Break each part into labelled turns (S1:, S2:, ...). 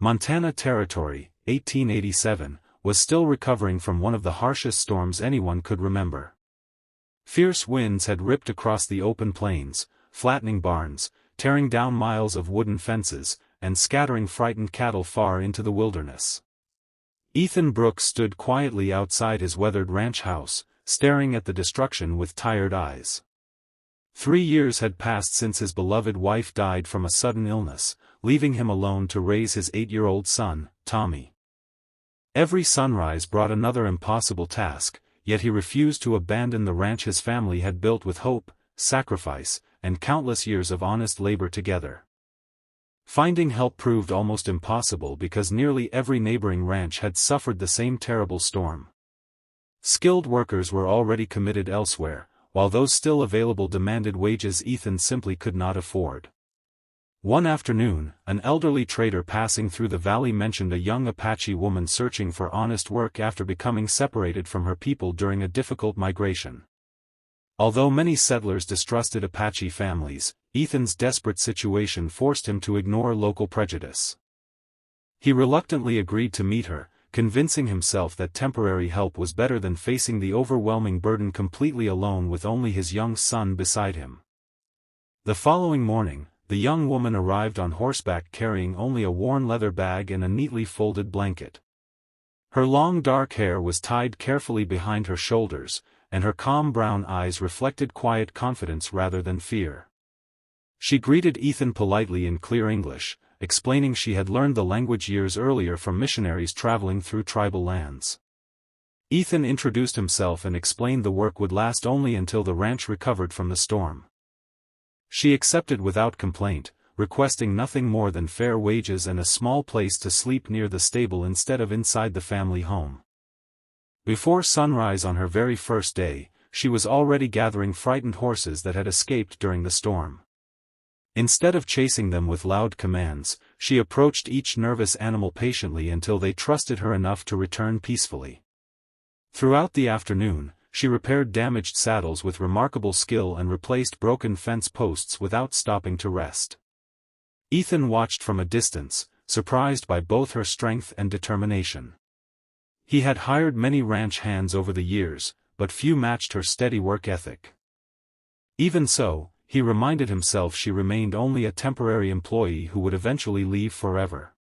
S1: Montana Territory, 1887, was still recovering from one of the harshest storms anyone could remember. Fierce winds had ripped across the open plains, flattening barns, tearing down miles of wooden fences, and scattering frightened cattle far into the wilderness. Ethan Brooks stood quietly outside his weathered ranch house, staring at the destruction with tired eyes. 3 years had passed since his beloved wife died from a sudden illness, leaving him alone to raise his 8-year-old son, Tommy. Every sunrise brought another impossible task, yet he refused to abandon the ranch his family had built with hope, sacrifice, and countless years of honest labor together. Finding help proved almost impossible because nearly every neighboring ranch had suffered the same terrible storm. Skilled workers were already committed elsewhere, while those still available demanded wages Ethan simply could not afford. One afternoon, an elderly trader passing through the valley mentioned a young Apache woman searching for honest work after becoming separated from her people during a difficult migration. Although many settlers distrusted Apache families, Ethan's desperate situation forced him to ignore local prejudice. He reluctantly agreed to meet her, convincing himself that temporary help was better than facing the overwhelming burden completely alone with only his young son beside him. The following morning, the young woman arrived on horseback carrying only a worn leather bag and a neatly folded blanket. Her long dark hair was tied carefully behind her shoulders, and her calm brown eyes reflected quiet confidence rather than fear. She greeted Ethan politely in clear English, explaining she had learned the language years earlier from missionaries traveling through tribal lands. Ethan introduced himself and explained the work would last only until the ranch recovered from the storm. She accepted without complaint, requesting nothing more than fair wages and a small place to sleep near the stable instead of inside the family home. Before sunrise on her very first day, she was already gathering frightened horses that had escaped during the storm. Instead of chasing them with loud commands, she approached each nervous animal patiently until they trusted her enough to return peacefully. Throughout the afternoon, she repaired damaged saddles with remarkable skill and replaced broken fence posts without stopping to rest. Ethan watched from a distance, surprised by both her strength and determination. He had hired many ranch hands over the years, but few matched her steady work ethic. Even so, he reminded himself she remained only a temporary employee who would eventually leave forever.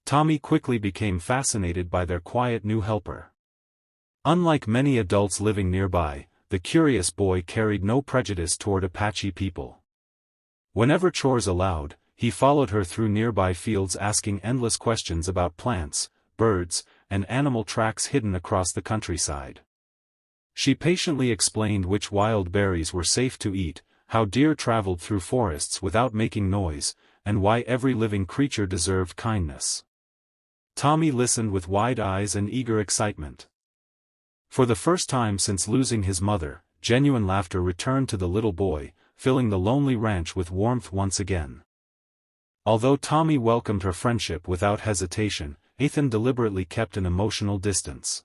S1: Tommy quickly became fascinated by their quiet new helper. Unlike many adults living nearby, the curious boy carried no prejudice toward Apache people. Whenever chores allowed, he followed her through nearby fields asking endless questions about plants, birds, and animal tracks hidden across the countryside. She patiently explained which wild berries were safe to eat, how deer traveled through forests without making noise, and why every living creature deserved kindness. Tommy listened with wide eyes and eager excitement. For the first time since losing his mother, genuine laughter returned to the little boy, filling the lonely ranch with warmth once again. Although Tommy welcomed her friendship without hesitation, Ethan deliberately kept an emotional distance.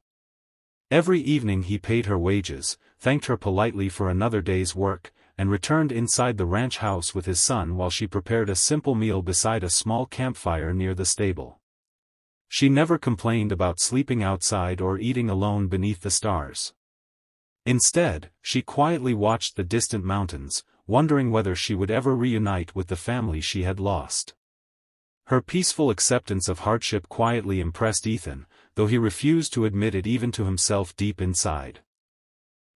S1: Every evening he paid her wages, thanked her politely for another day's work, and returned inside the ranch house with his son while she prepared a simple meal beside a small campfire near the stable. She never complained about sleeping outside or eating alone beneath the stars. Instead, she quietly watched the distant mountains, wondering whether she would ever reunite with the family she had lost. Her peaceful acceptance of hardship quietly impressed Ethan, though he refused to admit it even to himself deep inside.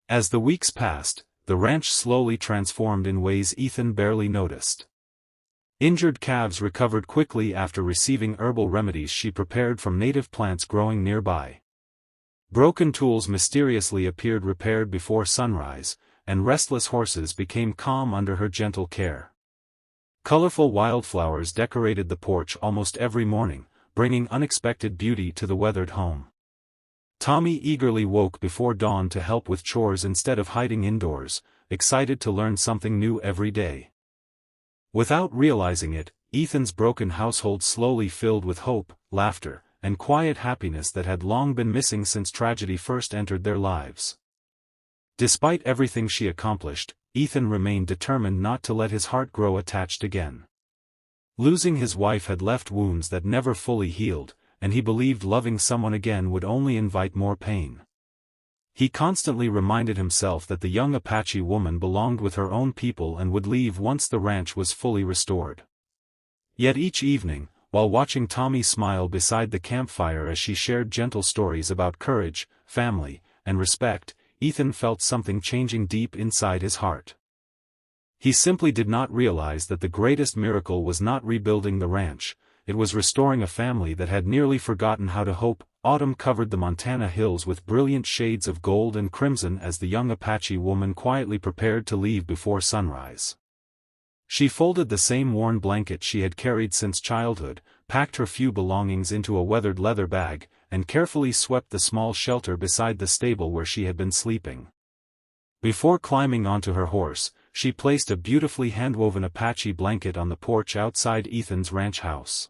S1: As the weeks passed, the ranch slowly transformed in ways Ethan barely noticed. Injured calves recovered quickly after receiving herbal remedies she prepared from native plants growing nearby. Broken tools mysteriously appeared repaired before sunrise, and restless horses became calm under her gentle care. Colorful wildflowers decorated the porch almost every morning, bringing unexpected beauty to the weathered home. Tommy eagerly woke before dawn to help with chores instead of hiding indoors, excited to learn something new every day. Without realizing it, Ethan's broken household slowly filled with hope, laughter, and quiet happiness that had long been missing since tragedy first entered their lives. Despite everything she accomplished, Ethan remained determined not to let his heart grow attached again. Losing his wife had left wounds that never fully healed, and he believed loving someone again would only invite more pain. He constantly reminded himself that the young Apache woman belonged with her own people and would leave once the ranch was fully restored. Yet each evening, while watching Tommy smile beside the campfire as she shared gentle stories about courage, family, and respect, Ethan felt something changing deep inside his heart. He simply did not realize that the greatest miracle was not rebuilding the ranch, it was restoring a family that had nearly forgotten how to hope. Autumn covered the Montana hills with brilliant shades of gold and crimson as the young Apache woman quietly prepared to leave before sunrise. She folded the same worn blanket she had carried since childhood, packed her few belongings into a weathered leather bag, and carefully swept the small shelter beside the stable where she had been sleeping. Before climbing onto her horse, she placed a beautifully handwoven Apache blanket on the porch outside Ethan's ranch house.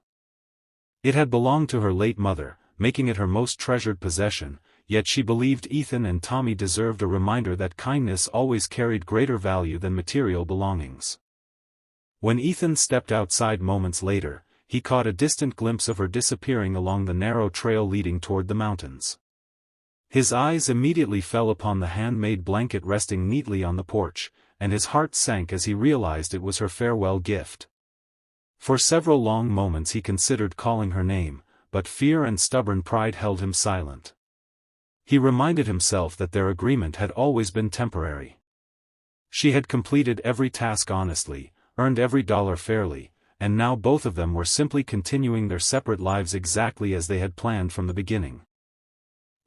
S1: It had belonged to her late mother, making it her most treasured possession, yet she believed Ethan and Tommy deserved a reminder that kindness always carried greater value than material belongings. When Ethan stepped outside moments later, he caught a distant glimpse of her disappearing along the narrow trail leading toward the mountains. His eyes immediately fell upon the handmade blanket resting neatly on the porch, and his heart sank as he realized it was her farewell gift. For several long moments he considered calling her name, but fear and stubborn pride held him silent. He reminded himself that their agreement had always been temporary. She had completed every task honestly, earned every dollar fairly, and now both of them were simply continuing their separate lives exactly as they had planned from the beginning.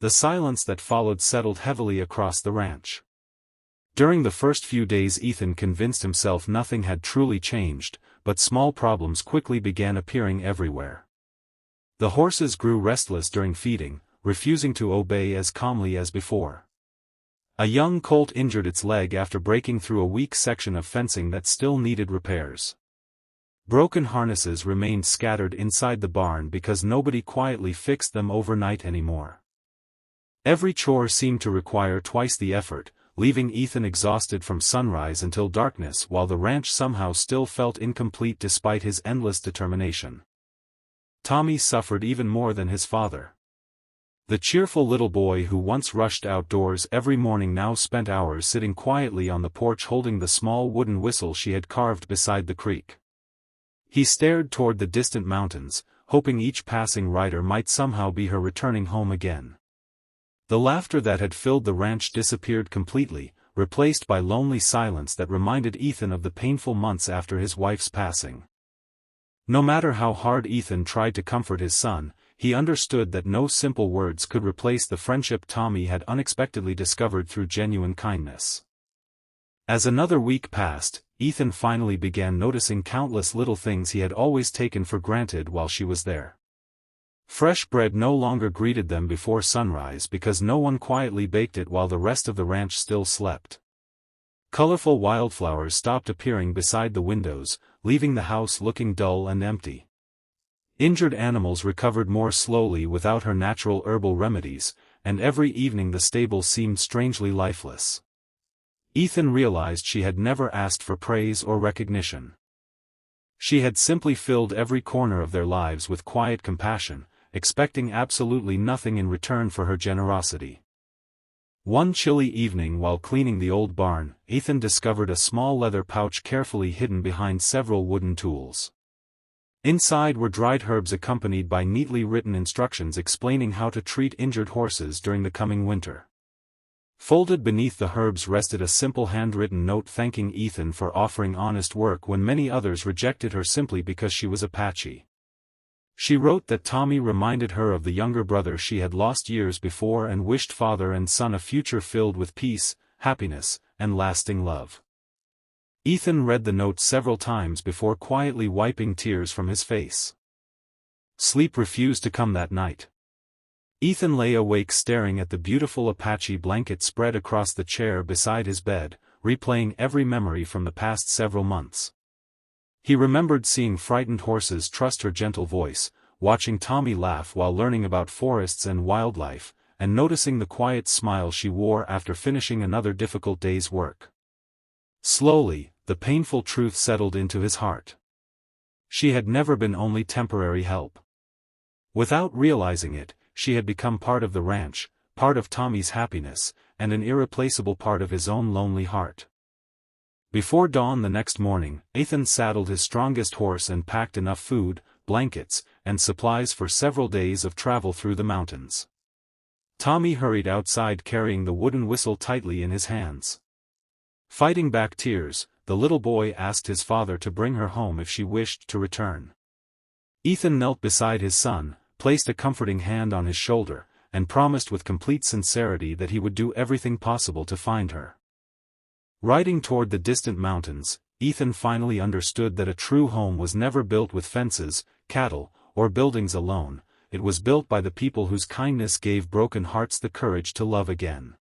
S1: The silence that followed settled heavily across the ranch. During the first few days Ethan convinced himself nothing had truly changed, but small problems quickly began appearing everywhere. The horses grew restless during feeding, refusing to obey as calmly as before. A young colt injured its leg after breaking through a weak section of fencing that still needed repairs. Broken harnesses remained scattered inside the barn because nobody quietly fixed them overnight anymore. Every chore seemed to require twice the effort, leaving Ethan exhausted from sunrise until darkness while the ranch somehow still felt incomplete despite his endless determination. Tommy suffered even more than his father. The cheerful little boy who once rushed outdoors every morning now spent hours sitting quietly on the porch holding the small wooden whistle she had carved beside the creek. He stared toward the distant mountains, hoping each passing rider might somehow be her returning home again. The laughter that had filled the ranch disappeared completely, replaced by lonely silence that reminded Ethan of the painful months after his wife's passing. No matter how hard Ethan tried to comfort his son, he understood that no simple words could replace the friendship Tommy had unexpectedly discovered through genuine kindness. As another week passed, Ethan finally began noticing countless little things he had always taken for granted while she was there. Fresh bread no longer greeted them before sunrise because no one quietly baked it while the rest of the ranch still slept. Colorful wildflowers stopped appearing beside the windows, leaving the house looking dull and empty. Injured animals recovered more slowly without her natural herbal remedies, and every evening the stable seemed strangely lifeless. Ethan realized she had never asked for praise or recognition. She had simply filled every corner of their lives with quiet compassion, expecting absolutely nothing in return for her generosity. One chilly evening while cleaning the old barn, Ethan discovered a small leather pouch carefully hidden behind several wooden tools. Inside were dried herbs accompanied by neatly written instructions explaining how to treat injured horses during the coming winter. Folded beneath the herbs rested a simple handwritten note thanking Ethan for offering honest work when many others rejected her simply because she was Apache. She wrote that Tommy reminded her of the younger brother she had lost years before and wished father and son a future filled with peace, happiness, and lasting love. Ethan read the note several times before quietly wiping tears from his face. Sleep refused to come that night. Ethan lay awake staring at the beautiful Apache blanket spread across the chair beside his bed, replaying every memory from the past several months. He remembered seeing frightened horses trust her gentle voice, watching Tommy laugh while learning about forests and wildlife, and noticing the quiet smile she wore after finishing another difficult day's work. Slowly, the painful truth settled into his heart. She had never been only temporary help. Without realizing it, she had become part of the ranch, part of Tommy's happiness, and an irreplaceable part of his own lonely heart. Before dawn the next morning, Ethan saddled his strongest horse and packed enough food, blankets, and supplies for several days of travel through the mountains. Tommy hurried outside carrying the wooden whistle tightly in his hands. Fighting back tears, the little boy asked his father to bring her home if she wished to return. Ethan knelt beside his son, placed a comforting hand on his shoulder, and promised with complete sincerity that he would do everything possible to find her. Riding toward the distant mountains, Ethan finally understood that a true home was never built with fences, cattle, or buildings alone. It was built by the people whose kindness gave broken hearts the courage to love again.